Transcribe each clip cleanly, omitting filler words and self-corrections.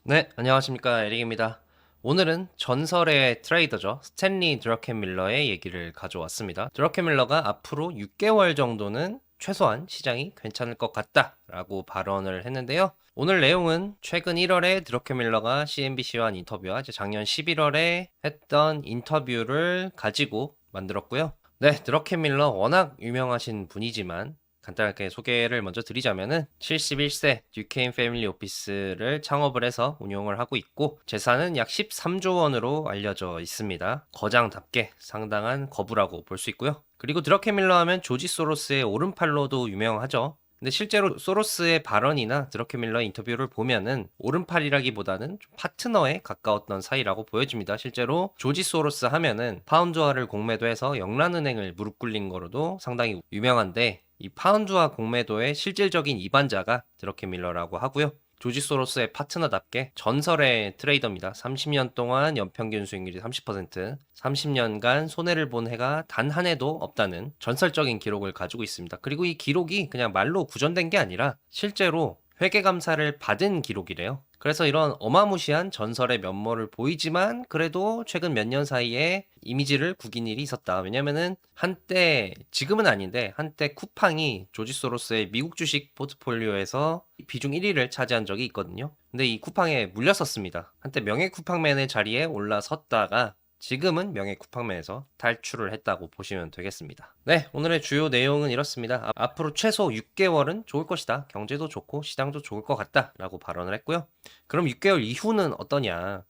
네, 안녕하십니까. 에릭입니다. 오늘은 전설의 트레이더죠. 스탠리 드러켄밀러의 얘기를 가져왔습니다. 드러켄밀러가 앞으로 6개월 정도는 최소한 시장이 괜찮을 것 같다라고 발언을 했는데요. 오늘 내용은 최근 1월에 드러켄밀러가 CNBC와 한 인터뷰와 이제 작년 11월에 했던 인터뷰를 가지고 만들었고요. 네, 드러켄밀러 워낙 유명하신 분이지만 간단하게 소개를 먼저 드리자면은 71세 듀케인 패밀리 오피스를 창업을 해서 운영을 하고 있고 재산은 약 13조 원으로 알려져 있습니다. 거장답게 상당한 거부라고 볼 수 있고요. 그리고 드러켄 밀러 하면 조지 소로스의 오른팔로도 유명하죠. 근데 실제로 소로스의 발언이나 드러켄 밀러 인터뷰를 보면은 오른팔이라기보다는 좀 파트너에 가까웠던 사이라고 보여집니다. 실제로 조지 소로스 하면은 파운드화를 공매도 해서 영란은행을 무릎 꿇린 거로도 상당히 유명한데 이 파운드화 공매도의 실질적인 이반자가 드러켄 밀러라고 하고요. 조지 소로스의 파트너답게 전설의 트레이더입니다. 30년 동안 연평균 수익률이 30%, 30년간 손해를 본 해가 단 한 해도 없다는 전설적인 기록을 가지고 있습니다. 그리고 이 기록이 그냥 말로 구전된 게 아니라 실제로 회계감사를 받은 기록이래요. 그래서 이런 어마무시한 전설의 면모를 보이지만 그래도 최근 몇 년 사이에 이미지를 구긴 일이 있었다. 왜냐면은 한때, 지금은 아닌데 한때 쿠팡이 조지 소로스의 미국 주식 포트폴리오에서 비중 1위를 차지한 적이 있거든요. 근데 이 쿠팡에 물렸었습니다. 한때 명예 쿠팡맨의 자리에 올라섰다가 지금은 명예 쿠팡맨에서 탈출을 했다고 보시면 되겠습니다. 네, 오늘의 주요 내용은 이렇습니다. 앞으로 최소 6개월은 좋을 것이다. 경제도 좋고 시장도 좋을 것 같다. 라고 발언을 했고요. 그럼 6개월 이후는 어떠냐?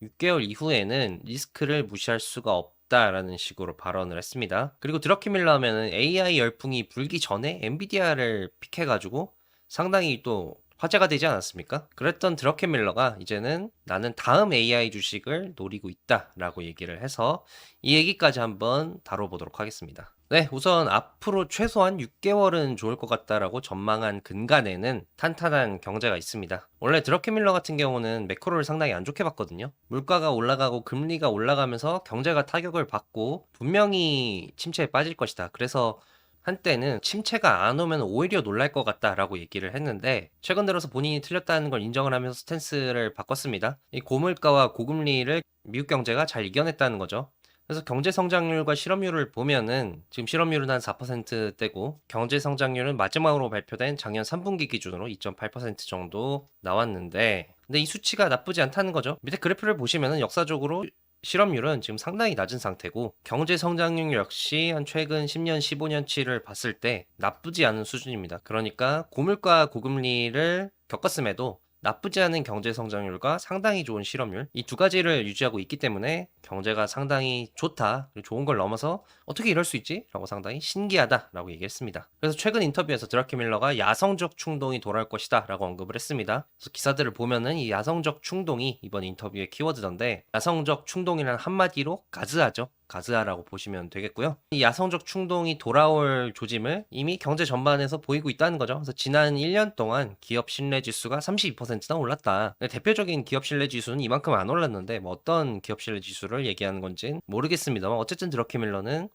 6개월 이후에는 리스크를 무시할 수가 없다라는 식으로 발언을 했습니다. 그리고 드러키 밀러 하면은 AI 열풍이 불기 전에 엔비디아를 픽해가지고 상당히 또 화제가 되지 않았습니까? 그랬던 드러켄 밀러가 이제는 나는 다음 AI 주식을 노리고 있다라고 얘기를 해서 이 얘기까지 한번 다뤄보도록 하겠습니다. 네, 우선 앞으로 최소한 6개월은 좋을 것 같다라고 전망한 근간에는 탄탄한 경제가 있습니다. 원래 드러켄 밀러 같은 경우는 매크로를 상당히 안 좋게 봤거든요. 물가가 올라가고 금리가 올라가면서 경제가 타격을 받고 분명히 침체에 빠질 것이다. 그래서 한때는 침체가 안 오면 오히려 놀랄 것 같다라고 얘기를 했는데 최근 들어서 본인이 틀렸다는 걸 인정을 하면서 스탠스를 바꿨습니다. 이 고물가와 고금리를 미국 경제가 잘 이겨냈다는 거죠. 그래서 경제 성장률과 실업률을 보면은 지금 실업률은 한 4%대고 경제 성장률은 마지막으로 발표된 작년 3분기 기준으로 2.8% 정도 나왔는데 근데 이 수치가 나쁘지 않다는 거죠. 밑에 그래프를 보시면은 역사적으로 실업률은 지금 상당히 낮은 상태고 경제 성장률 역시 한 최근 10년, 15년치를 봤을 때 나쁘지 않은 수준입니다. 그러니까 고물가 고금리를 겪었음에도 나쁘지 않은 경제 성장률과 상당히 좋은 실업률 이 두 가지를 유지하고 있기 때문에 경제가 상당히 좋다 그리고 좋은 걸 넘어서 어떻게 이럴 수 있지? 라고 상당히 신기하다 라고 얘기했습니다. 그래서 최근 인터뷰에서 드라케 밀러가 야성적 충동이 돌아올 것이다 라고 언급을 했습니다. 그래서 기사들을 보면은 이 야성적 충동이 이번 인터뷰의 키워드던데 야성적 충동이란 한마디로 가즈아죠. 가즈아라고 보시면 되겠고요. 이 야성적 충동이 돌아올 조짐을 이미 경제 전반에서 보이고 있다는 거죠. 그래서 지난 1년 동안 기업 신뢰 지수가 32%나 올랐다. 대표적인 기업 신뢰 지수는 이만큼 안 올랐는데 뭐 어떤 기업 신뢰 지수를 얘기하는 건지는 모르겠습니다만 어쨌든 드러케 밀러는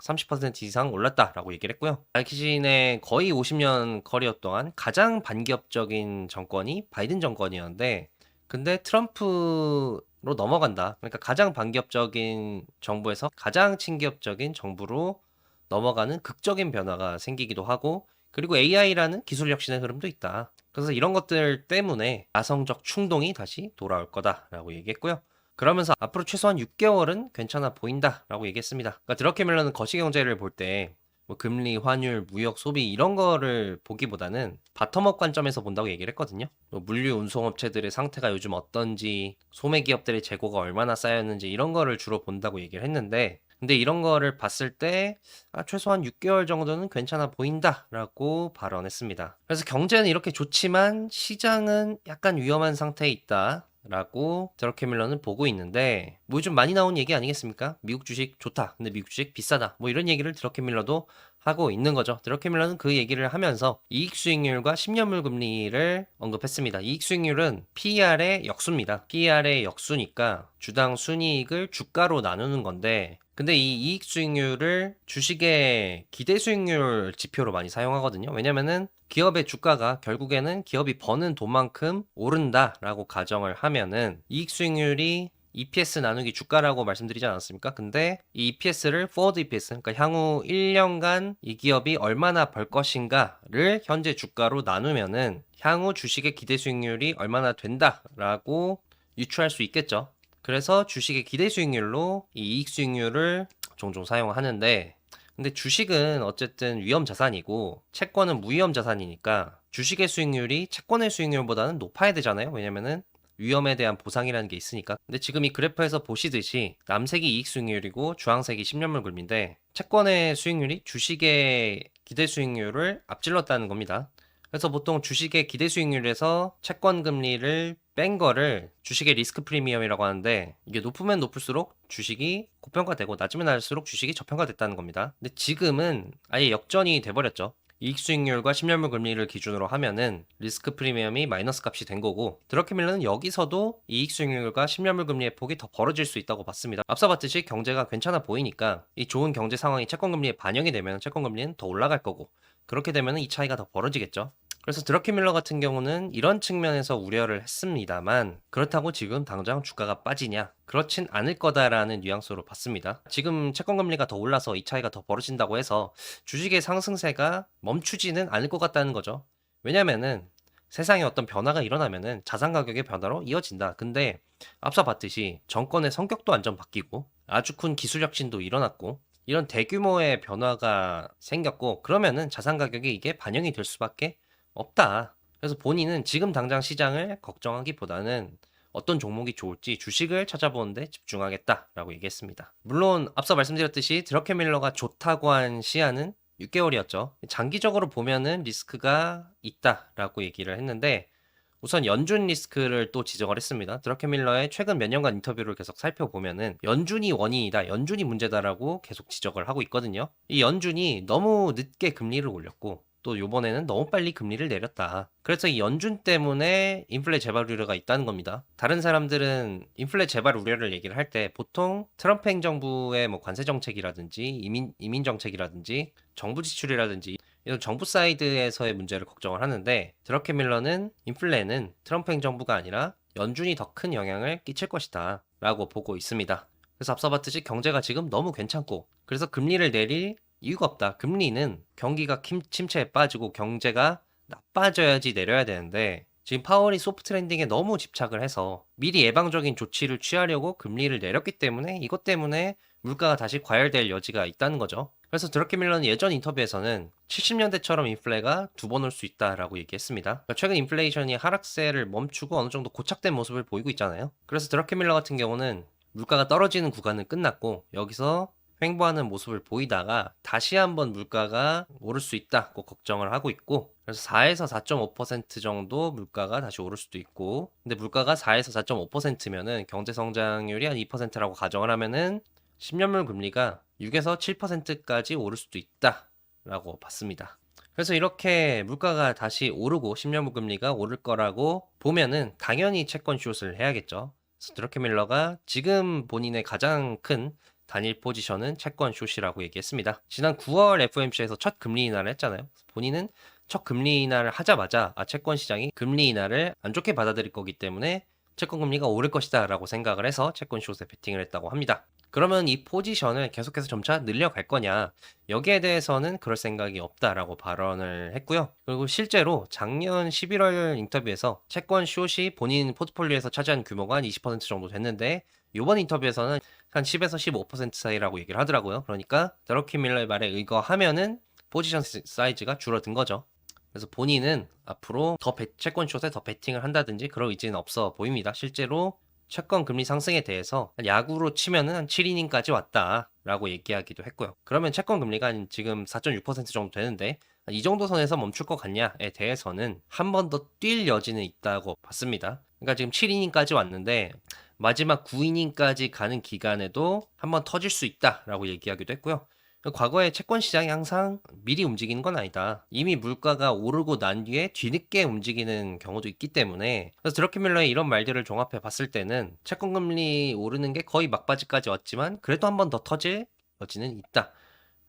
30% 이상 올랐다라고 얘기를 했고요. 알키신의 거의 50년 커리어 동안 가장 반기업적인 정권이 바이든 정권이었는데 근데 트럼프로 넘어간다. 그러니까 가장 반기업적인 정부에서 가장 친기업적인 정부로 넘어가는 극적인 변화가 생기기도 하고 그리고 AI라는 기술 혁신의 흐름도 있다. 그래서 이런 것들 때문에 야성적 충동이 다시 돌아올 거다라고 얘기했고요. 그러면서 앞으로 최소한 6개월은 괜찮아 보인다라고 얘기했습니다. 그러니까 드러케 밀러는 거시경제를 볼 때 뭐 금리, 환율, 무역, 소비 이런 거를 보기보다는 바텀업 관점에서 본다고 얘기를 했거든요. 뭐 물류 운송업체들의 상태가 요즘 어떤지, 소매 기업들의 재고가 얼마나 쌓였는지 이런 거를 주로 본다고 얘기를 했는데 근데 이런 거를 봤을 때 최소한 6개월 정도는 괜찮아 보인다라고 발언했습니다. 그래서 경제는 이렇게 좋지만 시장은 약간 위험한 상태에 있다. 라고 드러케 밀러는 보고 있는데 뭐 요즘 많이 나온 얘기 아니겠습니까? 미국 주식 좋다. 근데 미국 주식 비싸다. 뭐 이런 얘기를 드러케 밀러도 하고 있는 거죠. 드러케 밀러는 그 얘기를 하면서 이익 수익률과 10년물 금리를 언급했습니다. 이익 수익률은 PER의 역수입니다. PER의 역수니까 주당 순이익을 주가로 나누는 건데 근데 이 이익 수익률을 주식의 기대 수익률 지표로 많이 사용하거든요. 왜냐면은 기업의 주가가 결국에는 기업이 버는 돈만큼 오른다라고 가정을 하면은 이익 수익률이 EPS 나누기 주가라고 말씀드리지 않았습니까? 근데 이 EPS를 forward EPS, 그러니까 향후 1년간 이 기업이 얼마나 벌 것인가를 현재 주가로 나누면은 향후 주식의 기대 수익률이 얼마나 된다라고 유추할 수 있겠죠. 그래서 주식의 기대 수익률로 이 이익 수익률을 종종 사용하는데, 근데 주식은 어쨌든 위험 자산이고 채권은 무위험 자산이니까 주식의 수익률이 채권의 수익률보다는 높아야 되잖아요. 왜냐면은 위험에 대한 보상이라는 게 있으니까. 근데 지금 이 그래프에서 보시듯이 남색이 이익 수익률이고 주황색이 10년물 금리인데 채권의 수익률이 주식의 기대 수익률을 앞질렀다는 겁니다. 그래서 보통 주식의 기대 수익률에서 채권 금리를 뺀 거를 주식의 리스크 프리미엄이라고 하는데, 이게 높으면 높을수록 주식이 고평가되고 낮으면 낮을수록 주식이 저평가됐다는 겁니다. 근데 지금은 아예 역전이 돼버렸죠. 이익 수익률과 10년물 금리를 기준으로 하면은 리스크 프리미엄이 마이너스 값이 된 거고, 드러켄밀러는 여기서도 이익 수익률과 10년물 금리의 폭이 더 벌어질 수 있다고 봤습니다. 앞서 봤듯이 경제가 괜찮아 보이니까 이 좋은 경제 상황이 채권 금리에 반영이 되면 채권 금리는 더 올라갈 거고, 그렇게 되면 이 차이가 더 벌어지겠죠. 그래서 드러켄밀러 같은 경우는 이런 측면에서 우려를 했습니다만, 그렇다고 지금 당장 주가가 빠지냐? 그렇진 않을 거다라는 뉘앙스로 봤습니다. 지금 채권금리가 더 올라서 이 차이가 더 벌어진다고 해서 주식의 상승세가 멈추지는 않을 것 같다는 거죠. 왜냐면은 세상에 어떤 변화가 일어나면은 자산 가격의 변화로 이어진다. 근데 앞서 봤듯이 정권의 성격도 완전 바뀌고 아주 큰 기술 혁신도 일어났고 이런 대규모의 변화가 생겼고, 그러면은 자산 가격에 이게 반영이 될 수밖에 없다. 그래서 본인은 지금 당장 시장을 걱정하기보다는 어떤 종목이 좋을지 주식을 찾아보는데 집중하겠다라고 얘기했습니다. 물론 앞서 말씀드렸듯이 드러켄밀러가 좋다고 한 시한은 6개월이었죠. 장기적으로 보면은 리스크가 있다라고 얘기를 했는데, 우선 연준 리스크를 또 지적을 했습니다. 드러켄밀러의 최근 몇 년간 인터뷰를 계속 살펴보면은 연준이 원인이다, 연준이 문제다라고 계속 지적을 하고 있거든요. 이 연준이 너무 늦게 금리를 올렸고 또 요번에는 너무 빨리 금리를 내렸다. 그래서 이 연준 때문에 인플레 재발 우려가 있다는 겁니다. 다른 사람들은 인플레 재발 우려를 얘기를 할 때 보통 트럼프 행정부의 뭐 관세 정책이라든지 이민 정책이라든지 정부 지출이라든지 이런 정부 사이드에서의 문제를 걱정을 하는데, 드러켄밀러는 인플레는 트럼프 행정부가 아니라 연준이 더 큰 영향을 끼칠 것이다 라고 보고 있습니다. 그래서 앞서 봤듯이 경제가 지금 너무 괜찮고 그래서 금리를 내릴 이유가 없다. 금리는 경기가 침체에 빠지고 경제가 나빠져야지 내려야 되는데 지금 파월이 소프트 랜딩에 너무 집착을 해서 미리 예방적인 조치를 취하려고 금리를 내렸기 때문에 이것 때문에 물가가 다시 과열될 여지가 있다는 거죠. 그래서 드러켄밀러는 예전 인터뷰에서는 70년대처럼 인플레가 두 번 올 수 있다라고 얘기했습니다. 그러니까 최근 인플레이션이 하락세를 멈추고 어느 정도 고착된 모습을 보이고 있잖아요. 그래서 드러켄밀러 같은 경우는 물가가 떨어지는 구간은 끝났고 여기서 횡보하는 모습을 보이다가 다시 한번 물가가 오를 수 있다고 걱정을 하고 있고, 그래서 4에서 4.5% 정도 물가가 다시 오를 수도 있고, 근데 물가가 4에서 4.5%면은 경제 성장률이 한 2%라고 가정을 하면은 10년물 금리가 6에서 7%까지 오를 수도 있다라고 봤습니다. 그래서 이렇게 물가가 다시 오르고 10년물 금리가 오를 거라고 보면은 당연히 채권 숏을 해야겠죠. 드러켄밀러가 지금 본인의 가장 큰 단일 포지션은 채권 숏이라고 얘기했습니다. 지난 9월 FOMC에서 첫 금리 인하를 했잖아요. 본인은 첫 금리 인하를 하자마자 채권 시장이 금리 인하를 안 좋게 받아들일 거기 때문에 채권 금리가 오를 것이다 라고 생각을 해서 채권 숏에 베팅을 했다고 합니다. 그러면 이 포지션을 계속해서 점차 늘려갈 거냐? 여기에 대해서는 그럴 생각이 없다라고 발언을 했고요. 그리고 실제로 작년 11월 인터뷰에서 채권 숏이 본인 포트폴리오에서 차지한 규모가 한 20% 정도 됐는데, 이번 인터뷰에서는 한 10에서 15% 사이라고 얘기를 하더라고요. 그러니까 드러켄밀러의 말에 의거하면은 포지션 사이즈가 줄어든 거죠. 그래서 본인은 앞으로 채권 숏에 더 베팅을 한다든지 그럴 의지는 없어 보입니다. 실제로 채권 금리 상승에 대해서 야구로 치면은 한 7이닝까지 왔다라고 얘기하기도 했고요. 그러면 채권 금리가 지금 4.6% 정도 되는데 이 정도 선에서 멈출 것 같냐에 대해서는 한 번 더 뛸 여지는 있다고 봤습니다. 그러니까 지금 7이닝까지 왔는데 마지막 9이닝까지 가는 기간에도 한 번 터질 수 있다라고 얘기하기도 했고요. 과거에 채권 시장이 항상 미리 움직이는 건 아니다. 이미 물가가 오르고 난 뒤에 뒤늦게 움직이는 경우도 있기 때문에, 그래서 드러켄밀러의 이런 말들을 종합해 봤을 때는 채권 금리 오르는 게 거의 막바지까지 왔지만 그래도 한 번 더 터질 여지는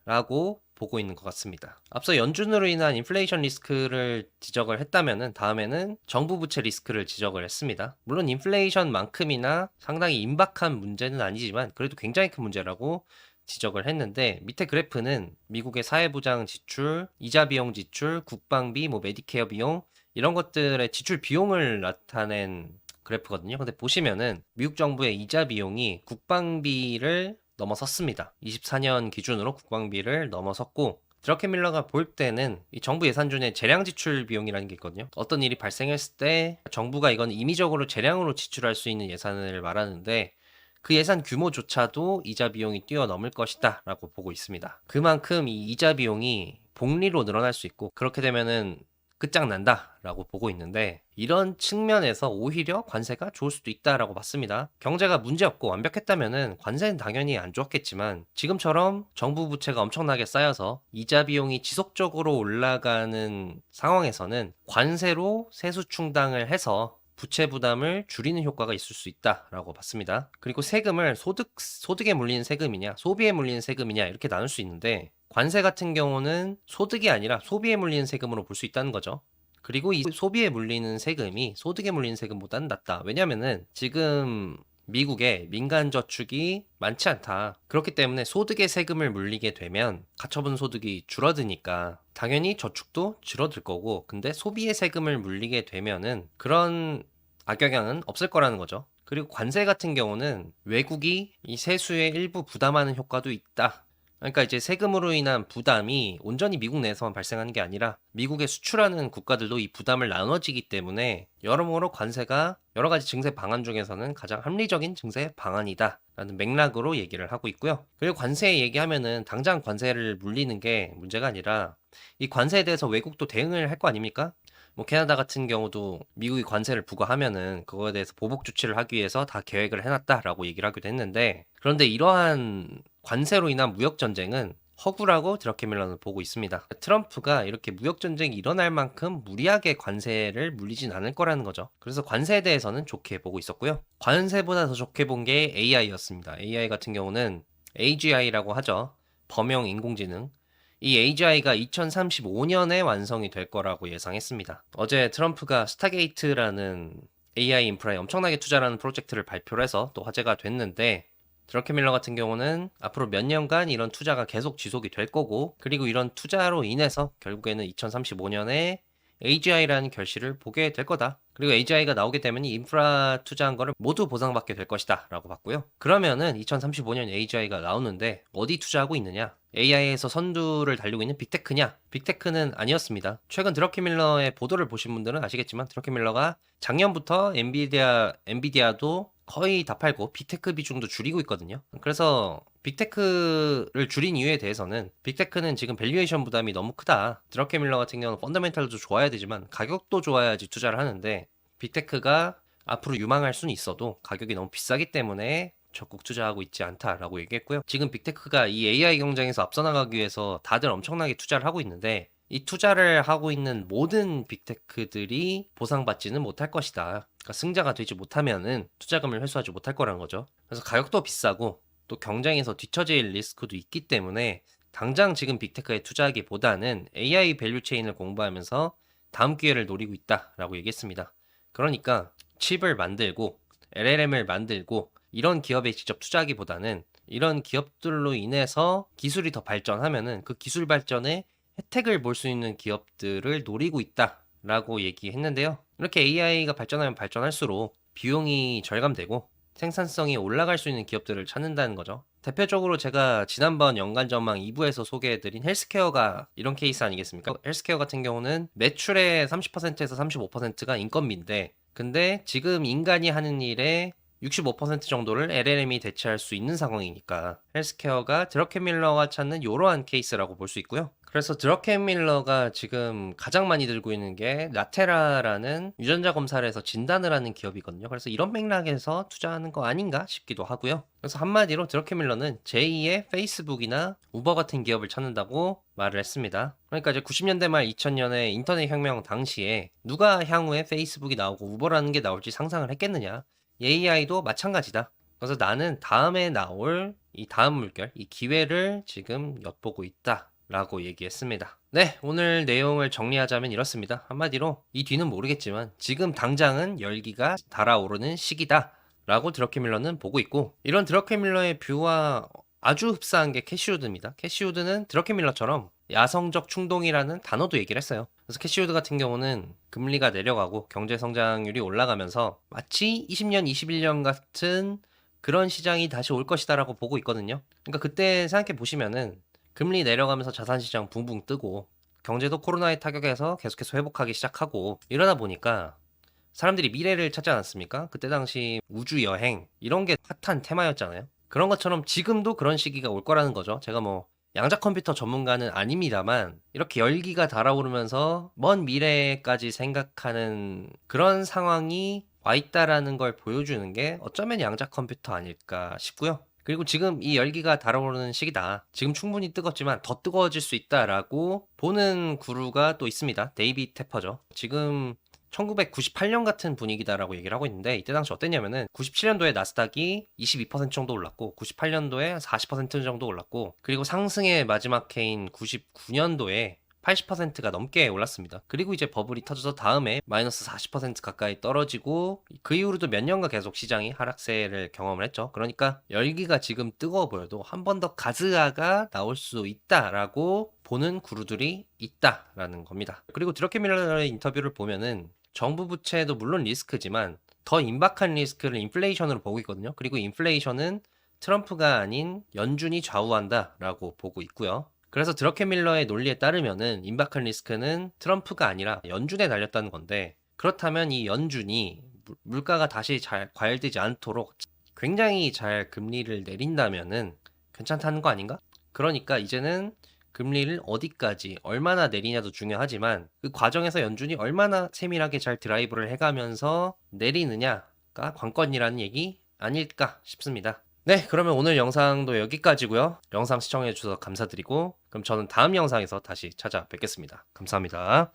있다라고 보고 있는 것 같습니다. 앞서 연준으로 인한 인플레이션 리스크를 지적을 했다면은 다음에는 정부 부채 리스크를 지적을 했습니다. 물론 인플레이션만큼이나 상당히 임박한 문제는 아니지만 그래도 굉장히 큰 문제라고 지적을 했는데, 밑에 그래프는 미국의 사회보장 지출, 이자 비용 지출, 국방비, 메디케어 비용 이런 것들의 지출 비용을 나타낸 그래프거든요. 근데 보시면은 미국 정부의 이자 비용이 국방비를 넘어섰습니다. 24년 기준으로 국방비를 넘어섰고, 드러켄밀러가 볼 때는 이 정부 예산 중에 재량 지출 비용이라는 게 있거든요. 어떤 일이 발생했을 때 정부가 이건 임의적으로 재량으로 지출할 수 있는 예산을 말하는데, 그 예산 규모조차도 이자 비용이 뛰어넘을 것이다 라고 보고 있습니다. 그만큼 이 이자 비용이 복리로 늘어날 수 있고, 그렇게 되면은 끝장난다 라고 보고 있는데, 이런 측면에서 오히려 관세가 좋을 수도 있다라고 봤습니다. 경제가 문제없고 완벽했다면은 관세는 당연히 안 좋았겠지만, 지금처럼 정부 부채가 엄청나게 쌓여서 이자 비용이 지속적으로 올라가는 상황에서는 관세로 세수 충당을 해서 부채 부담을 줄이는 효과가 있을 수 있다라고 봤습니다. 그리고 세금을 소득에 물리는 세금이냐, 소비에 물리는 세금이냐 이렇게 나눌 수 있는데, 관세 같은 경우는 소득이 아니라 소비에 물리는 세금으로 볼 수 있다는 거죠. 그리고 이 소비에 물리는 세금이 소득에 물리는 세금보다는 낮다. 왜냐면은 지금 미국의 민간 저축이 많지 않다. 그렇기 때문에 소득의 세금을 물리게 되면 가처분 소득이 줄어드니까 당연히 저축도 줄어들 거고, 근데 소비의 세금을 물리게 되면은 그런 악영향은 없을 거라는 거죠. 그리고 관세 같은 경우는 외국이 이 세수의 일부 부담하는 효과도 있다. 그러니까 이제 세금으로 인한 부담이 온전히 미국 내에서만 발생하는 게 아니라 미국에 수출하는 국가들도 이 부담을 나눠지기 때문에 여러모로 관세가 여러 가지 증세 방안 중에서는 가장 합리적인 증세 방안이다 라는 맥락으로 얘기를 하고 있고요. 그리고 관세 얘기하면은 당장 관세를 물리는 게 문제가 아니라 이 관세에 대해서 외국도 대응을 할 거 아닙니까? 캐나다 같은 경우도 미국이 관세를 부과하면은 그거에 대해서 보복 조치를 하기 위해서 다 계획을 해놨다라고 얘기를 하기도 했는데, 그런데 이러한 관세로 인한 무역 전쟁은 허구라고 드러켄밀러는 보고 있습니다. 트럼프가 이렇게 무역 전쟁이 일어날 만큼 무리하게 관세를 물리진 않을 거라는 거죠. 그래서 관세에 대해서는 좋게 보고 있었고요. 관세보다 더 좋게 본 게 AI였습니다. AI 같은 경우는 AGI라고 하죠. 범용 인공지능. 이 AGI가 2035년에 완성이 될 거라고 예상했습니다. 어제 트럼프가 스타게이트라는 AI 인프라에 엄청나게 투자라는 프로젝트를 발표를 해서 또 화제가 됐는데, 드러켄밀러 같은 경우는 앞으로 몇 년간 이런 투자가 계속 지속이 될 거고, 그리고 이런 투자로 인해서 결국에는 2035년에 AGI라는 결실을 보게 될 거다. 그리고 AGI가 나오게 되면 이 인프라 투자한 거를 모두 보상받게 될 것이다 라고 봤고요. 그러면은 2035년 AGI가 나오는데 어디 투자하고 있느냐? AI에서 선두를 달리고 있는 빅테크냐? 빅테크는 아니었습니다. 최근 드러켄밀러의 보도를 보신 분들은 아시겠지만, 드러켄밀러가 작년부터 엔비디아도 거의 다 팔고 빅테크 비중도 줄이고 있거든요. 그래서 빅테크를 줄인 이유에 대해서는, 빅테크는 지금 밸류에이션 부담이 너무 크다. 드러켄밀러 같은 경우는 펀더멘탈도 좋아야 되지만 가격도 좋아야지 투자를 하는데, 빅테크가 앞으로 유망할 수는 있어도 가격이 너무 비싸기 때문에 적극 투자하고 있지 않다라고 얘기했고요. 지금 빅테크가 이 AI 경쟁에서 앞서 나가기 위해서 다들 엄청나게 투자를 하고 있는데, 이 투자를 하고 있는 모든 빅테크들이 보상받지는 못할 것이다. 그러니까 승자가 되지 못하면은 투자금을 회수하지 못할 거라는 거죠. 그래서 가격도 비싸고 또 경쟁에서 뒤처질 리스크도 있기 때문에 당장 지금 빅테크에 투자하기보다는 AI 밸류 체인을 공부하면서 다음 기회를 노리고 있다라고 얘기했습니다. 그러니까 칩을 만들고 LLM을 만들고 이런 기업에 직접 투자하기보다는 이런 기업들로 인해서 기술이 더 발전하면은 그 기술 발전에 혜택을 볼 수 있는 기업들을 노리고 있다라고 얘기했는데요. 이렇게 AI가 발전하면 발전할수록 비용이 절감되고 생산성이 올라갈 수 있는 기업들을 찾는다는 거죠. 대표적으로 제가 지난번 연간 전망 2부에서 소개해드린 헬스케어가 이런 케이스 아니겠습니까? 헬스케어 같은 경우는 매출의 30%에서 35%가 인건비인데, 근데 지금 인간이 하는 일에 65% 정도를 LLM이 대체할 수 있는 상황이니까 헬스케어가 드러켄밀러가 찾는 이러한 케이스라고 볼 수 있고요. 그래서 드러켄밀러가 지금 가장 많이 들고 있는 게 나테라라는 유전자 검사를 해서 진단을 하는 기업이거든요. 그래서 이런 맥락에서 투자하는 거 아닌가 싶기도 하고요. 그래서 한마디로 드러켄밀러는 제2의 페이스북이나 우버 같은 기업을 찾는다고 말을 했습니다. 그러니까 이제 90년대 말 2000년에 인터넷 혁명 당시에 누가 향후에 페이스북이 나오고 우버라는 게 나올지 상상을 했겠느냐. AI도 마찬가지다. 그래서 나는 다음에 나올 이 다음 물결, 이 기회를 지금 엿보고 있다라고 얘기했습니다. 네, 오늘 내용을 정리하자면 이렇습니다. 한마디로 이 뒤는 모르겠지만 지금 당장은 열기가 달아오르는 시기다라고 드러케밀러는 보고 있고, 이런 드러케밀러의 뷰와 아주 흡사한 게 캐시우드입니다. 캐시우드는 드러케밀러처럼 야성적 충동이라는 단어도 얘기를 했어요. 그래서 캐시우드 같은 경우는 금리가 내려가고 경제 성장률이 올라가면서 마치 20년, 21년 같은 그런 시장이 다시 올 것이다라고 보고 있거든요. 그러니까 그때 생각해 보시면은 금리 내려가면서 자산 시장 붕붕 뜨고 경제도 코로나의 타격에서 계속해서 회복하기 시작하고 이러다 보니까 사람들이 미래를 찾지 않았습니까? 그때 당시 우주 여행 이런 게 핫한 테마였잖아요. 그런 것처럼 지금도 그런 시기가 올 거라는 거죠. 제가 뭐 양자 컴퓨터 전문가는 아닙니다만 이렇게 열기가 달아오르면서 먼 미래까지 생각하는 그런 상황이 와 있다라는 걸 보여주는 게 어쩌면 양자 컴퓨터 아닐까 싶고요. 그리고 지금 이 열기가 달아오르는 시기다. 지금 충분히 뜨겁지만 더 뜨거워질 수 있다라고 보는 구루가 또 있습니다. 데이비 테퍼죠. 지금 1998년 같은 분위기다라고 얘기를 하고 있는데, 이때 당시 어땠냐면은 97년도에 나스닥이 22% 정도 올랐고 98년도에 40% 정도 올랐고, 그리고 상승의 마지막 해인 99년도에 80%가 넘게 올랐습니다. 그리고 이제 버블이 터져서 다음에 마이너스 40% 가까이 떨어지고, 그 이후로도 몇 년간 계속 시장이 하락세를 경험을 했죠. 그러니까 열기가 지금 뜨거워 보여도 한 번 더 가즈아가 나올 수 있다라고 보는 구루들이 있다라는 겁니다. 그리고 드러케밀러의 인터뷰를 보면은 정부 부채도 물론 리스크지만 더 임박한 리스크를 인플레이션으로 보고 있거든요. 그리고 인플레이션은 트럼프가 아닌 연준이 좌우한다라고 보고 있고요. 그래서 드러케밀러의 논리에 따르면은 임박한 리스크는 트럼프가 아니라 연준에 달렸다는 건데, 그렇다면 이 연준이 물가가 다시 잘 과열되지 않도록 굉장히 잘 금리를 내린다면은 괜찮다는 거 아닌가? 그러니까 이제는 금리를 어디까지 얼마나 내리냐도 중요하지만 그 과정에서 연준이 얼마나 세밀하게 잘 드라이브를 해가면서 내리느냐가 관건이라는 얘기 아닐까 싶습니다. 네, 그러면 오늘 영상도 여기까지고요. 영상 시청해 주셔서 감사드리고, 그럼 저는 다음 영상에서 다시 찾아뵙겠습니다. 감사합니다.